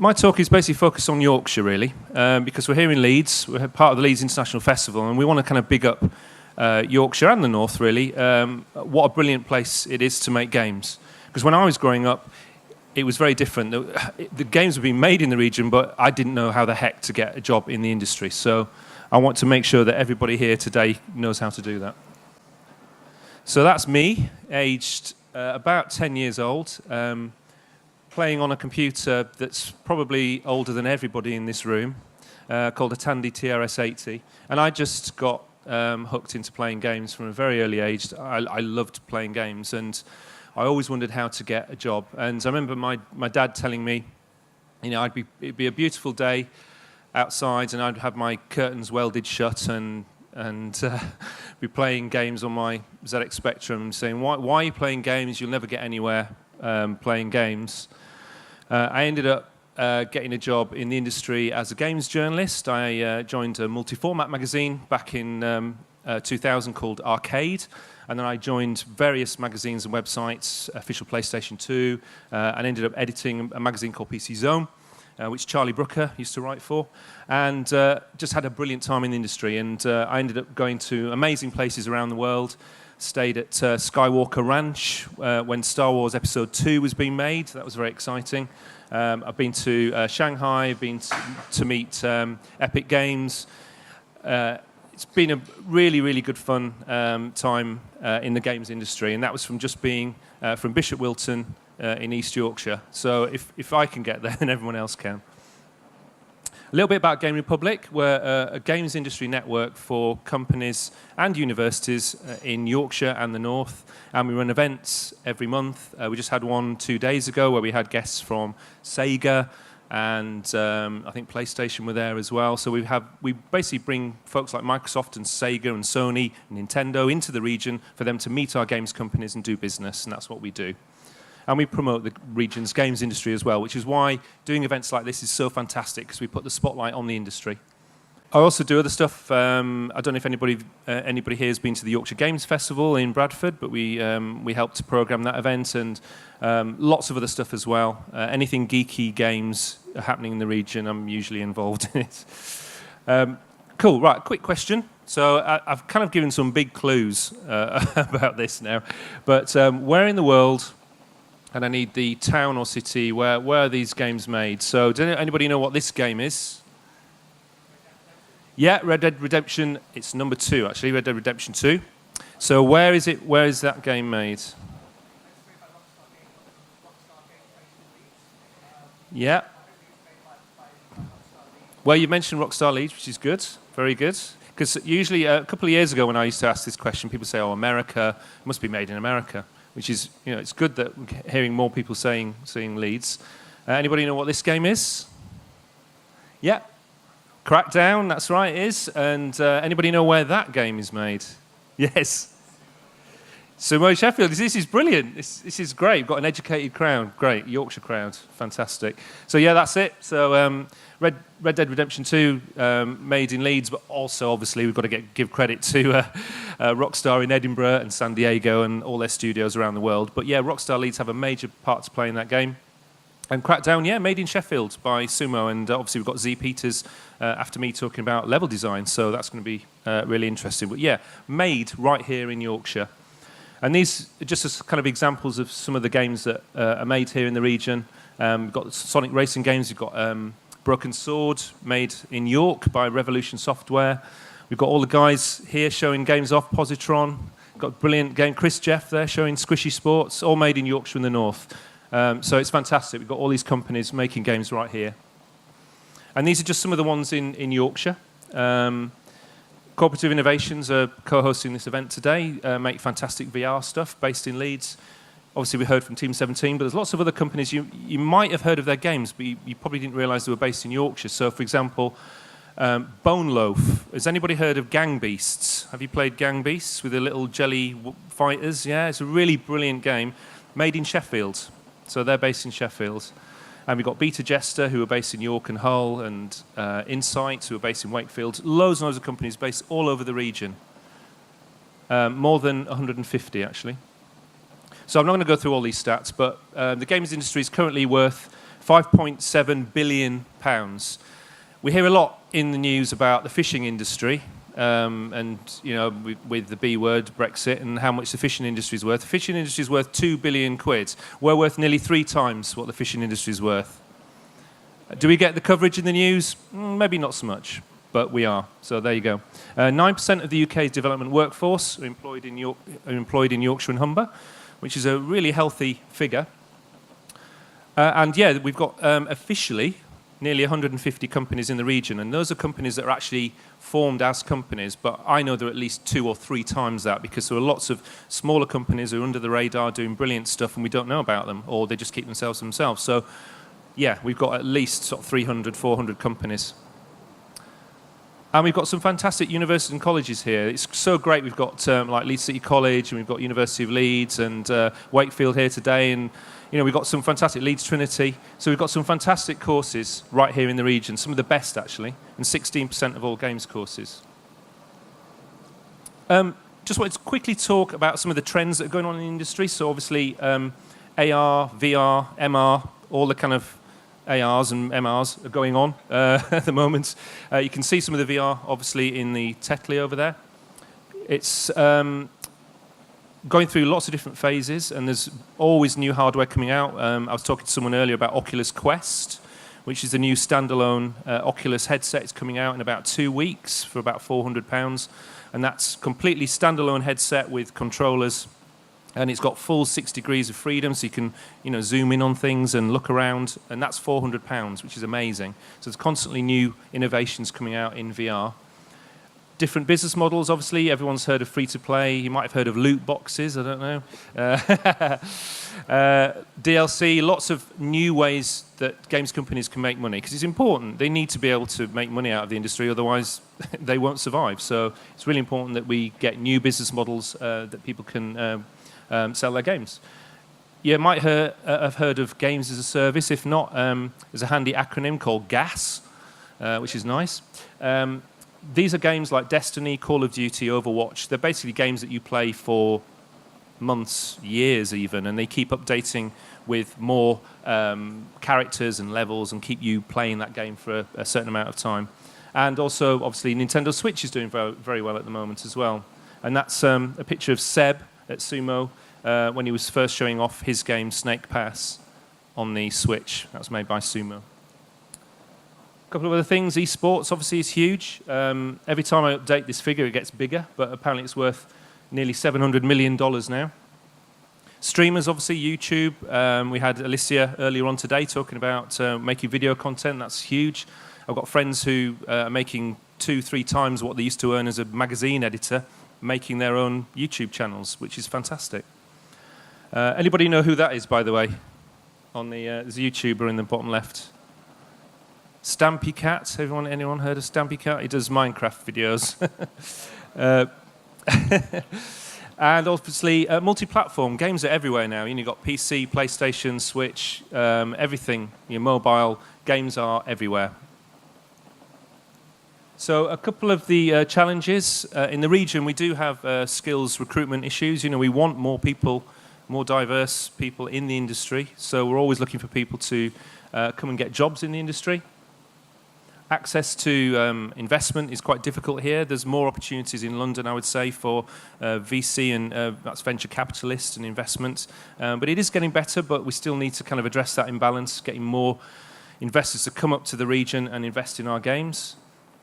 My talk is basically focused on Yorkshire, really, because we're here in Leeds. We're part of the Leeds International Festival, and we want to kind of big up Yorkshire and the North, really. What a brilliant place it is to make games. Because when I was growing up, it was very different. The games were being made in the region, but I didn't know how the heck to get a job in the industry. So I want to make sure that everybody here today knows how to do that. So that's me, aged about 10 years old. Playing on a computer that's probably older than everybody in this room, called a Tandy TRS-80. And I just got hooked into playing games from a very early age. I loved playing games, and I always wondered how to get a job. And I remember my dad telling me, you know, it'd be a beautiful day outside, and I'd have my curtains welded shut and be playing games on my ZX Spectrum, saying, why are you playing games? You'll never get anywhere playing games. I ended up getting a job in the industry as a games journalist. I joined a multi-format magazine back in 2000 called Arcade, and then I joined various magazines and websites, Official PlayStation 2, and ended up editing a magazine called PC Zone, which Charlie Brooker used to write for, and just had a brilliant time in the industry. And I ended up going to amazing places around the world. Stayed at Skywalker Ranch when Star Wars Episode 2 was being made. That was very exciting. I've been to Shanghai, I've been to meet Epic Games. It's been a really, really good fun time in the games industry, and that was from just being from Bishop Wilton in East Yorkshire. So if I can get there, then everyone else can. A little bit about Game Republic. We're a games industry network for companies and universities in Yorkshire and the North, and we run events every month. We just had one 2 days ago where we had guests from Sega, and I think PlayStation were there as well. So we basically bring folks like Microsoft and Sega and Sony and Nintendo into the region for them to meet our games companies and do business, and that's what we do. And we promote the region's games industry as well, which is why doing events like this is so fantastic, because we put the spotlight on the industry. I also do other stuff. I don't know if anybody here has been to the Yorkshire Games Festival in Bradford, but we helped to program that event, and lots of other stuff as well. Anything geeky games happening in the region, I'm usually involved in it. Cool, right, quick question. So I've kind of given some big clues about this now, but where in the world, and I need the town or city, where are these games made? So does anybody know what this game is? Yeah, Red Dead Redemption, it's number 2 actually, Red Dead Redemption 2. So where is that game made? Yeah. Well, you mentioned Rockstar Leeds, which is good, very good. Because usually, a couple of years ago when I used to ask this question, people say, oh, America, it must be made in America. Which is, you know, it's good that we're hearing more people saying Leeds. Anybody know what this game is? Yeah. Crackdown, that's right, it is. And anybody know where that game is made? Yes. So Sheffield, this is brilliant. This is great. We've got an educated crowd. Great. Yorkshire crowd. Fantastic. So yeah, that's it. So Red Dead Redemption 2 made in Leeds, but also obviously we've got to give credit to Rockstar in Edinburgh and San Diego and all their studios around the world. But yeah, Rockstar Leeds have a major part to play in that game. And Crackdown, yeah, made in Sheffield by Sumo, and obviously we've got Z Peters after me talking about level design, so that's going to be really interesting. But yeah, made right here in Yorkshire. And these are just as kind of examples of some of the games that are made here in the region. We've got Sonic Racing games, we've got Broken Sword, made in York by Revolution Software. We've got all the guys here showing games off, Positron. We've got a brilliant game, Chris Jeff there showing Squishy Sports, all made in Yorkshire in the North. So it's fantastic. We've got all these companies making games right here. And these are just some of the ones in Yorkshire. Cooperative Innovations are co-hosting this event today, make fantastic VR stuff based in Leeds. Obviously, we heard from Team 17, but there's lots of other companies. You might have heard of their games, but you probably didn't realise they were based in Yorkshire. So, for example, Bone Loaf. Has anybody heard of Gang Beasts? Have you played Gang Beasts with the little jelly fighters? Yeah, it's a really brilliant game, made in Sheffield. So they're based in Sheffield. And we've got Beta Jester, who are based in York and Hull, and Insight, who are based in Wakefield. Loads and loads of companies based all over the region. More than 150, actually. So I'm not going to go through all these stats, but the games industry is currently worth £5.7 billion. We hear a lot in the news about the fishing industry, and with the B word, Brexit, and how much the fishing industry is worth. The fishing industry is worth £2 billion. We're worth nearly 3 times what the fishing industry is worth. Do we get the coverage in the news? Maybe not so much, but we are. So there you go. 9% of the UK's development workforce are employed in Yorkshire and Humber, which is a really healthy figure. We've got officially nearly 150 companies in the region, and those are companies that are actually formed as companies, but I know there are at least 2 or 3 times that, because there are lots of smaller companies who are under the radar doing brilliant stuff and we don't know about them, or they just keep themselves to themselves. So yeah, we've got at least sort of 300, 400 companies. And we've got some fantastic universities and colleges here. It's so great. We've got like Leeds City College, and we've got University of Leeds and Wakefield here today, and we've got some fantastic Leeds Trinity. So we've got some fantastic courses right here in the region, some of the best actually, and 16% of all games courses. Just wanted to quickly talk about some of the trends that are going on in the industry. So obviously AR, VR, MR, all the kind of ARs and MRs are going on at the moment. You can see some of the VR obviously in the Tetley over there. It's going through lots of different phases, and there's always new hardware coming out. I was talking to someone earlier about Oculus Quest, which is the new standalone Oculus headset. It's coming out in about 2 weeks for about £400, and that's completely standalone headset with controllers, and it's got full 6 degrees of freedom, so you can zoom in on things and look around, and that's £400, which is amazing. So there's constantly new innovations coming out in VR. Different business models, obviously. Everyone's heard of free-to-play. You might have heard of loot boxes, I don't know. DLC, lots of new ways that games companies can make money, because it's important. They need to be able to make money out of the industry, otherwise they won't survive. So it's really important that we get new business models that people can sell their games. You might have heard of games as a service. If not, there's a handy acronym called GAS, which is nice. These are games like Destiny, Call of Duty, Overwatch. They're basically games that you play for months, years even, and they keep updating with more characters and levels and keep you playing that game for a certain amount of time. And also, obviously, Nintendo Switch is doing very, very well at the moment as well. And that's a picture of Seb at Sumo when he was first showing off his game Snake Pass on the Switch. That was made by Sumo. A couple of other things. Esports obviously is huge. Every time I update this figure, it gets bigger, but apparently it's worth nearly $700 million now. Streamers, obviously, YouTube. We had Alicia earlier on today talking about making video content. That's huge. I've got friends who are making 2-3 times what they used to earn as a magazine editor, making their own YouTube channels, which is fantastic. Anybody know who that is, by the way? There's a YouTuber in the bottom left. Stampy Cat. Anyone heard of Stampy Cat? He does Minecraft videos. And obviously, multi-platform. Games are everywhere now. You've got PC, PlayStation, Switch, everything. Your mobile games are everywhere. So a couple of the challenges. In the region, we do have skills recruitment issues. We want more people, more diverse people in the industry. So we're always looking for people to come and get jobs in the industry. Access to investment is quite difficult here. There's more opportunities in London, I would say, for VC and that's venture capitalists and investment. But it is getting better, but we still need to kind of address that imbalance, getting more investors to come up to the region and invest in our games.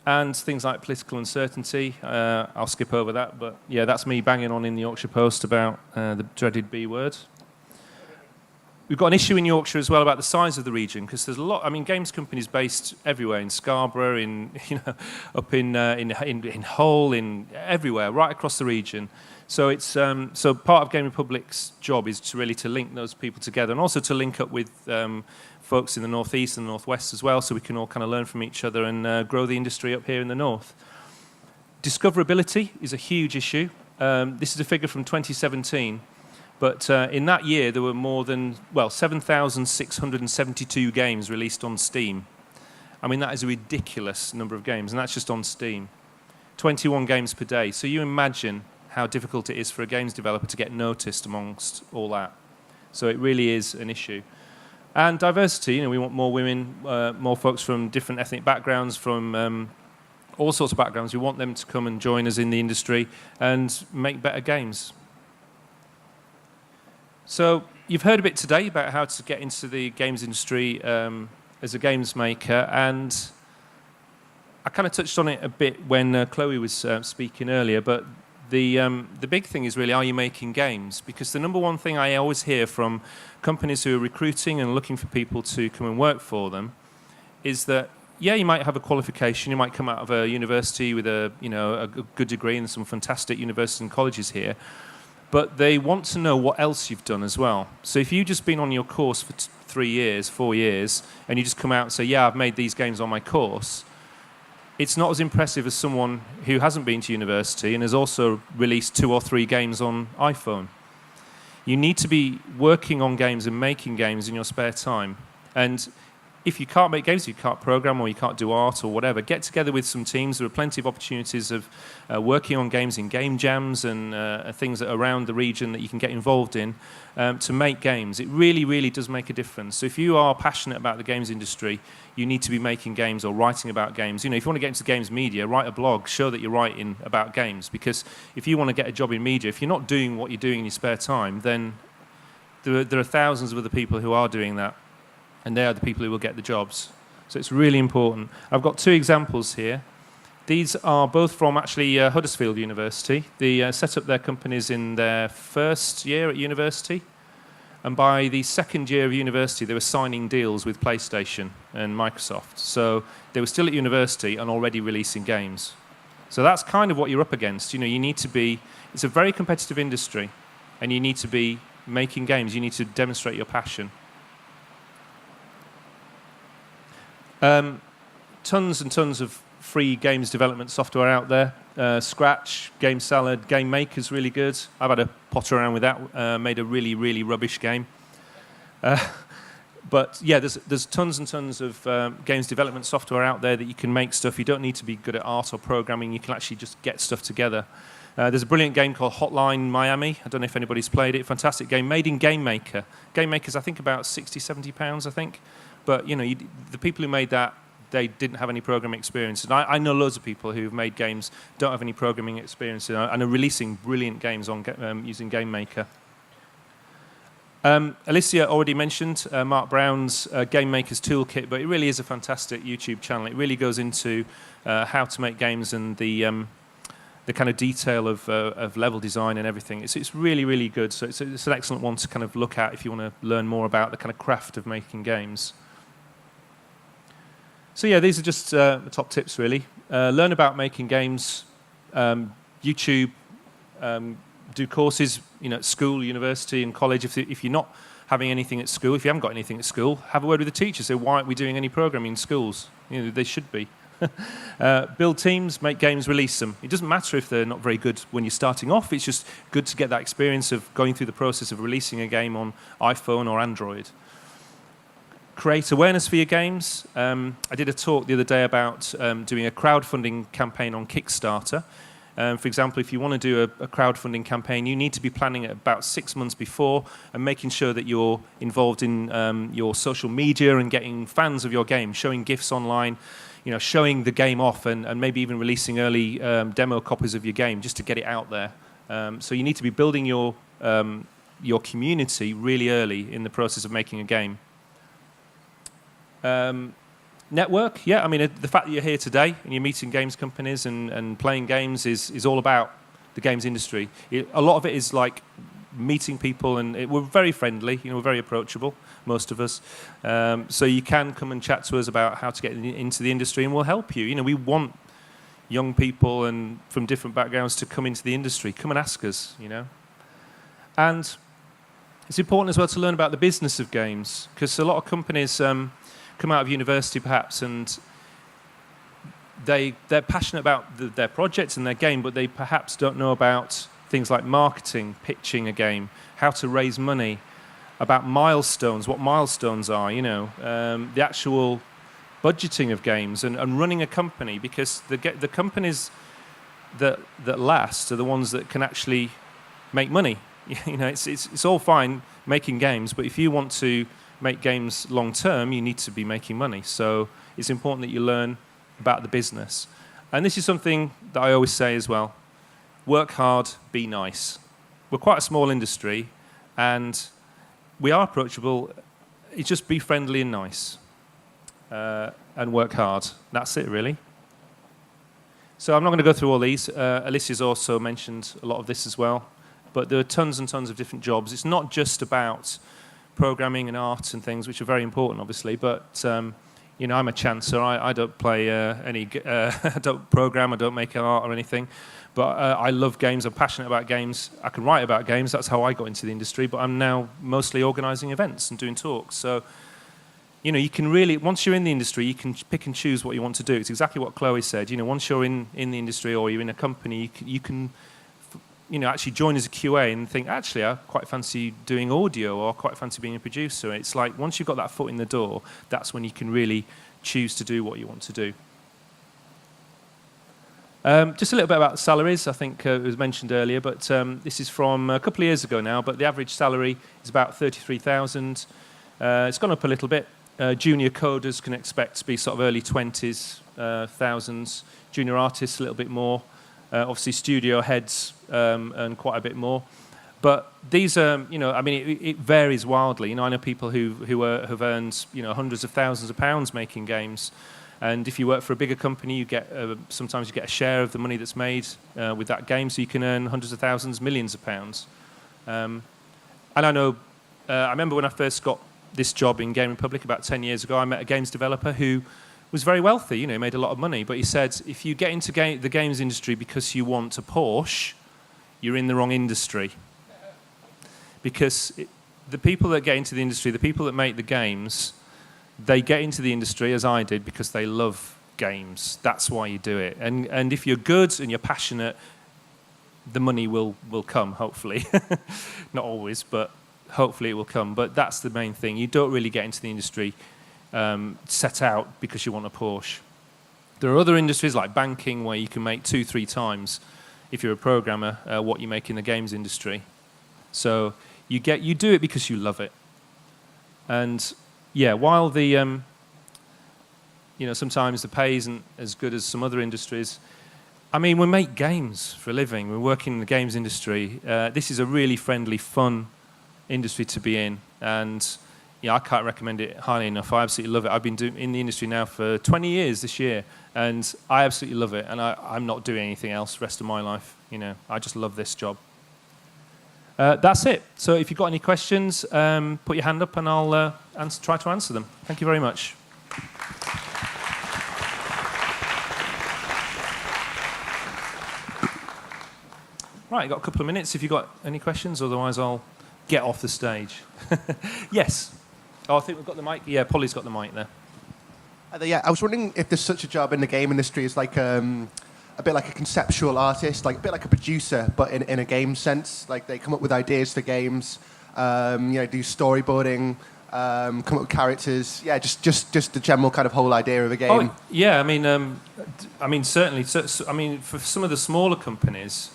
And things like political uncertainty. I'll skip over that, but yeah, that's me banging on in the Yorkshire Post about the dreaded B word. We've got an issue in Yorkshire as well about the size of the region, because there's a lot. I mean, games companies based everywhere, in Scarborough, up in Hull, in everywhere, right across the region. So it's so part of Game Republic's job is to really link those people together, and also to link up with folks in the northeast and the northwest as well, so we can all kind of learn from each other and grow the industry up here in the north. Discoverability is a huge issue. This is a figure from 2017. But in that year, there were more than, 7,672 games released on Steam. I mean, that is a ridiculous number of games, and that's just on Steam. 21 games per day. So you imagine how difficult it is for a games developer to get noticed amongst all that. So it really is an issue. And diversity, we want more women, more folks from different ethnic backgrounds, from all sorts of backgrounds. We want them to come and join us in the industry and make better games. So you've heard a bit today about how to get into the games industry as a games maker, and I kind of touched on it a bit when Chloe was speaking earlier, but the big thing is really, are you making games? Because the number one thing I always hear from companies who are recruiting and looking for people to come and work for them is that, yeah, you might have a qualification, you might come out of a university with a good degree in some fantastic universities and colleges here, but they want to know what else you've done as well. So if you've just been on your course for 3 years, 4 years, and you just come out and say, yeah, I've made these games on my course, it's not as impressive as someone who hasn't been to university and has also released 2 or 3 games on iPhone. You need to be working on games and making games in your spare time. And if you can't make games, you can't program or you can't do art or whatever, get together with some teams. There are plenty of opportunities of working on games in game jams and things that are around the region that you can get involved in to make games. It really, really does make a difference. So if you are passionate about the games industry, you need to be making games or writing about games. If you want to get into games media, write a blog, show that you're writing about games. Because if you want to get a job in media, if you're not doing what you're doing in your spare time, then there are thousands of other people who are doing that. And they are the people who will get the jobs. So it's really important. I've got 2 examples here. These are both from actually Huddersfield University. They set up their companies in their first year at university. And by the second year of university, they were signing deals with PlayStation and Microsoft. So they were still at university and already releasing games. So that's kind of what you're up against. You need to be, it's a very competitive industry, and you need to be making games. You need to demonstrate your passion. Tons and tons of free games development software out there. Scratch, Game Salad, Game Maker's really good. I've had a potter around with that. Made a really, really rubbish game. But yeah, there's tons and tons of games development software out there that you can make stuff. You don't need to be good at art or programming. You can actually just get stuff together. There's a brilliant game called Hotline Miami. I don't know if anybody's played it. Fantastic game made in Game Maker. Game Maker's, I think, about £60, £70, I think. But, the people who made that, they didn't have any programming experience. And I know loads of people who've made games, don't have any programming experience, and are releasing brilliant games on using Game Maker. Alicia already mentioned Mark Brown's Game Maker's Toolkit, but it really is a fantastic YouTube channel. It really goes into how to make games and the kind of detail of level design and everything. It's really, really good. So it's an excellent one to kind of look at if you want to learn more about the kind of craft of making games. So yeah, these are just the top tips, really. Learn about making games, YouTube, do courses, at school, university, and college. If you're not having anything at school, if you haven't got anything at school, have a word with the teacher. Say, why aren't we doing any programming in schools? They should be. Build teams, make games, release them. It doesn't matter if they're not very good when you're starting off. It's just good to get that experience of going through the process of releasing a game on iPhone or Android. Create awareness for your games. I did a talk the other day about doing a crowdfunding campaign on Kickstarter. For example, if you want to do a crowdfunding campaign, you need to be planning it about 6 months before and making sure that you're involved in your social media and getting fans of your game, showing GIFs online, showing the game off and maybe even releasing early demo copies of your game just to get it out there. So you need to be building your community really early in the process of making a game. Network, yeah. I mean, the fact that you're here today and you're meeting games companies and playing games is all about the games industry. A lot of it is like meeting people, and we're very friendly. We're very approachable, most of us. So you can come and chat to us about how to get into the industry, and we'll help you. We want young people and from different backgrounds to come into the industry. Come and ask us. And it's important as well to learn about the business of games, because a lot of companies come out of university perhaps and they're passionate about their projects and their game, but they perhaps don't know about things like marketing, pitching a game, how to raise money, about milestones, what milestones are, the actual budgeting of games and running a company, because the companies that last are the ones that can actually make money. It's all fine making games, but if you want to make games long term, you need to be making money. So it's important that you learn about the business. And this is something that I always say as well. Work hard, be nice. We're quite a small industry, and we are approachable. It's just be friendly and nice, and work hard. That's it, really. So I'm not going to go through all these. Alicia's also mentioned a lot of this as well. But there are tons and tons of different jobs. It's not just about programming and art and things, which are very important, obviously. But I'm a chancer. I don't play I don't program. I don't make art or anything. But I love games. I'm passionate about games. I can write about games. That's how I got into the industry. But I'm now mostly organising events and doing talks. So, you can really, once you're in the industry, you can pick and choose what you want to do. It's exactly what Chloe said. Once you're in the industry or you're in a company, you can actually join as a QA and think, actually, I quite fancy doing audio or I quite fancy being a producer. It's like once you've got that foot in the door, that's when you can really choose to do what you want to do. Just a little bit about salaries. I think it was mentioned earlier, but this is from a couple of years ago now, but the average salary is about 33,000. It's gone up a little bit. Junior coders can expect to be sort of early 20s, thousands. Junior artists a little bit more. Obviously, studio heads earn quite a bit more. But these are, it varies wildly. I know people who have earned, hundreds of thousands of pounds making games. And if you work for a bigger company, you get sometimes you get a share of the money that's made with that game, so you can earn hundreds of thousands, millions of pounds. And I know, I remember when I first got this job in Game Republic about 10 years ago, I met a games developer who was very wealthy, made a lot of money. But he said, if you get into the games industry because you want a Porsche, you're in the wrong industry. Because the people that get into the industry, the people that make the games, they get into the industry, as I did, because they love games. That's why you do it. And if you're good and you're passionate, the money will come, hopefully. Not always, but hopefully it will come. But that's the main thing. You don't really get into the industry set out because you want a Porsche. There are other industries like banking where you can make 2-3 times, if you're a programmer, what you make in the games industry. So you do it because you love it. And yeah, while the sometimes the pay isn't as good as some other industries. I mean, we make games for a living. We're working in the games industry. This is a really friendly, fun industry to be in, and I can't recommend it highly enough. I absolutely love it. I've been in the industry now for 20 years this year, and I absolutely love it. And I'm not doing anything else the rest of my life. I just love this job. That's it. So if you've got any questions, put your hand up and I'll try to answer them. Thank you very much. Right, you've got a couple of minutes if you've got any questions, otherwise I'll get off the stage. Yes. Oh, I think we've got the mic. Yeah, Polly's got the mic there. Yeah, I was wondering if there's such a job in the game industry as like a bit like a conceptual artist, like a bit like a producer, but in a game sense. Like they come up with ideas for games, do storyboarding, come up with characters. Yeah, just the general kind of whole idea of a game. Oh, yeah. I mean, certainly. So, I mean, for some of the smaller companies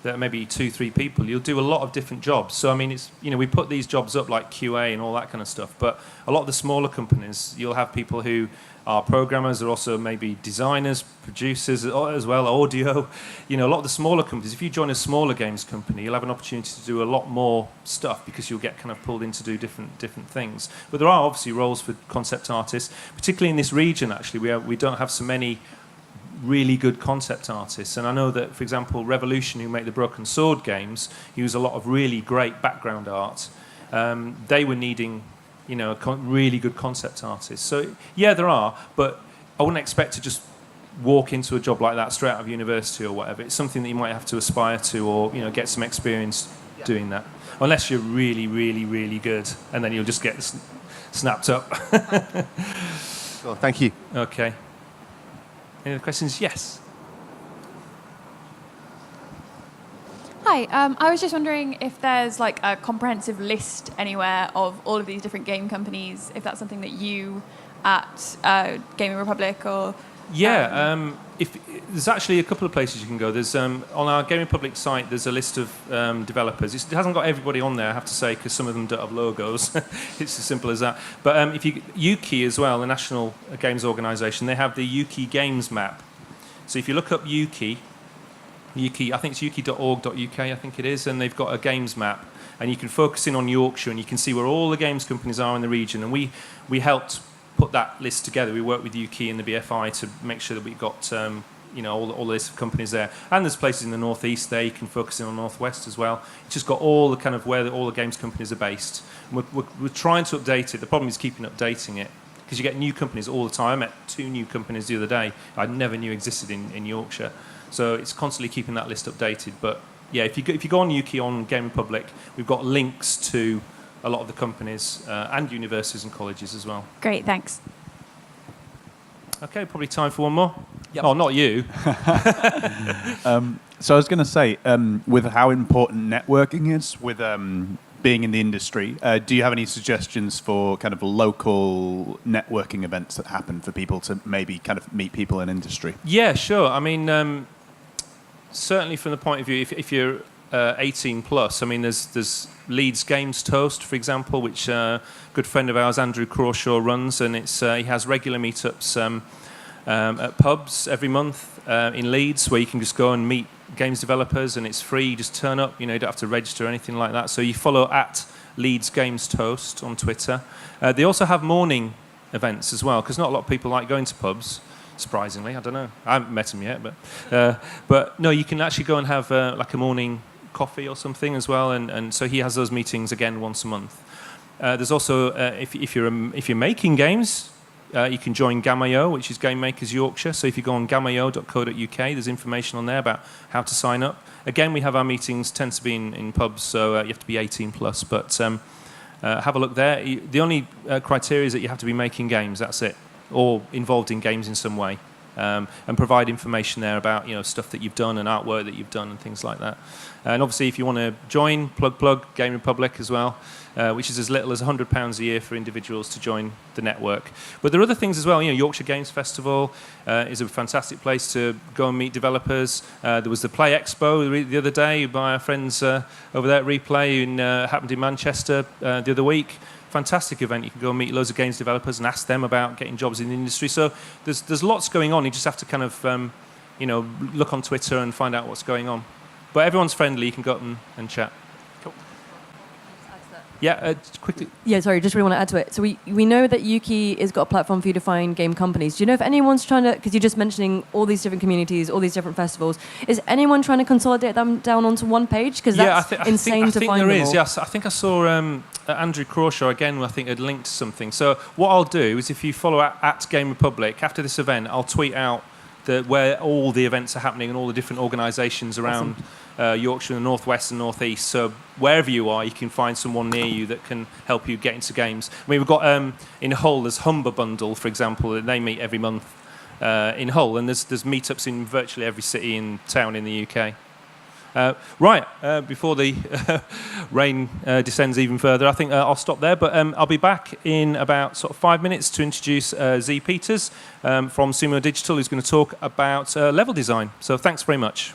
that are maybe 2-3 people, you'll do a lot of different jobs. So, I mean, it's we put these jobs up like QA and all that kind of stuff. But a lot of the smaller companies, you'll have people who are programmers, are also maybe designers, producers as well, audio. A lot of the smaller companies, if you join a smaller games company, you'll have an opportunity to do a lot more stuff because you'll get kind of pulled in to do different things. But there are obviously roles for concept artists, particularly in this region, actually. We don't have so many really good concept artists. And I know that, for example, Revolution, who make the Broken Sword games, use a lot of really great background art. They were needing really good concept artists. So, yeah, there are, but I wouldn't expect to just walk into a job like that straight out of university or whatever. It's something that you might have to aspire to or, get some experience doing that. Unless you're really, really, really good, and then you'll just get snapped up. Cool, thank you. Okay. Any other questions? Yes. Hi, I was just wondering if there's like a comprehensive list anywhere of all of these different game companies, if that's something that you at Gaming Republic or Yeah, if there's actually a couple of places you can go. There's on our Game Republic site. There's a list of developers. It hasn't got everybody on there, I have to say, because some of them don't have logos. It's as simple as that. But if you Yuki as well, the National Games Organisation, they have the Yuki Games Map. So if you look up Yuki, I think it's yuki.org.uk, I think it is, and they've got a games map, and you can focus in on Yorkshire, and you can see where all the games companies are in the region. And we helped put that list together. We worked with Yuki and the BFI to make sure that we got all the list of companies there. And there's places in the northeast there. You can focus in on northwest as well. It's just got all the kind of where all the games companies are based. And we're trying to update it. The problem is keeping updating it, because you get new companies all the time. I met 2 new companies the other day I never knew existed in Yorkshire. So it's constantly keeping that list updated. But yeah, if you go on Yuki on Game Republic, we've got links to a lot of the companies and universities and colleges as well. Great, thanks. Okay, probably time for one more. Yep. Oh, not you. So I was going to say, with how important networking is with being in the industry, do you have any suggestions for kind of local networking events that happen for people to maybe kind of meet people in industry? Yeah, sure. I mean, certainly from the point of view, if you're 18 plus, I mean, there's Leeds Games Toast, for example, which a good friend of ours, Andrew Crawshaw, runs, and he has regular meetups at pubs every month in Leeds, where you can just go and meet games developers, and it's free. You just turn up, you don't have to register or anything like that. So you follow at Leeds Games Toast on Twitter. They also have morning events as well, because not a lot of people like going to pubs. Surprisingly, I don't know. I haven't met them yet, but no, you can actually go and have like a morning coffee or something as well, and so he has those meetings again once a month. There's also if you're making games, you can join Gamma.io, which is Game Makers Yorkshire. So if you go on gamma.io.co.uk, there's information on there about how to sign up. Again, we have our meetings tend to be in pubs, so you have to be 18 plus. But have a look there. The only criteria is that you have to be making games. That's it, or involved in games in some way. And provide information there about stuff that you've done and artwork that you've done and things like that. And obviously, if you want to join, plug Game Republic as well, which is as little as £100 a year for individuals to join the network. But there are other things as well. Yorkshire Games Festival is a fantastic place to go and meet developers. There was the Play Expo the other day by our friends over there at Replay, happened in Manchester the other week. Fantastic event. You can go and meet loads of games developers and ask them about getting jobs in the industry. So there's lots going on. You just have to kind of look on Twitter and find out what's going on. But everyone's friendly. You can go up and chat. Cool. Yeah, quickly. Yeah, sorry, just really want to add to it. So we know that Yuki has got a platform for you to find game companies. Do you know if anyone's trying to, because you're just mentioning all these different communities, all these different festivals, is anyone trying to consolidate them down onto one page? Because that's insane to find them all. I think there is, yes. I think I saw Andrew Crawshaw, again, I think had linked to something. So what I'll do is if you follow at Game Republic, after this event, I'll tweet out where all the events are happening and all the different organisations around Yorkshire, the northwest and northeast. So wherever you are, you can find someone near you that can help you get into games. I mean, we've got in Hull, there's Humber Bundle, for example, that they meet every month in Hull, and there's meetups in virtually every city and town in the UK. Before the rain descends even further, I think I'll stop there. But I'll be back in about sort of 5 minutes to introduce Z Peters from Sumo Digital, who's going to talk about level design. So thanks very much.